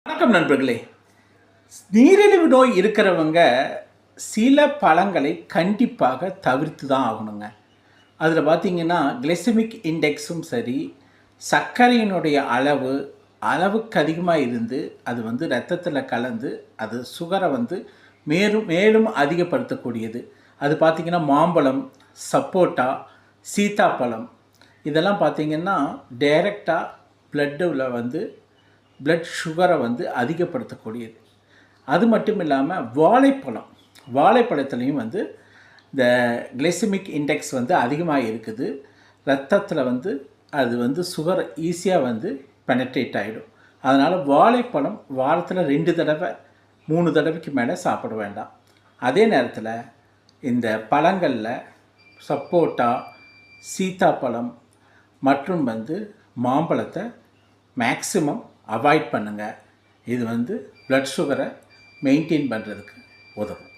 வணக்கம் நண்பர்களே. நீரிழிவு நோய் இருக்கிறவங்க சில பழங்களை கண்டிப்பாக தவிர்த்து தான் ஆகணுங்க. அதில் பார்த்தீங்கன்னா கிளைசெமிக் இண்டெக்ஸும் சரி, சர்க்கரையினுடைய அளவுக்கு அதிகமாக இருந்து அது இரத்தத்தில் கலந்து அது சுகரை மேலும் மேலும் அதிகப்படுத்தக்கூடியது. அது பார்த்திங்கன்னா மாம்பழம், சப்போட்டா, சீத்தாப்பழம் இதெல்லாம் பார்த்திங்கன்னா டைரெக்டாக பிளட்டில் பிளட் சுகரை அதிகப்படுத்தக்கூடியது. அது மட்டும் இல்லாமல் வாழைப்பழத்துலேயும் இந்த கிளைசெமிக் இண்டெக்ஸ் அதிகமாக இருக்குது. ரத்தத்தில் அது சுகர் ஈஸியாக பெனட்ரேட் ஆகிடும். அதனால் வாழைப்பழம் வாரத்தில் 2 தடவை 3 தடவைக்கு மேலே சாப்பிட வேண்டாம். அதே நேரத்தில் இந்த பழங்களில் சப்போட்டா, சீத்தாப்பழம் மற்றும் மாம்பழத்தை மேக்ஸிமம் அவாய்ட் பண்ணுங்கள். இது பிளட் சுகரை மெயின்டைன் பண்ணுறதுக்கு உதவும்.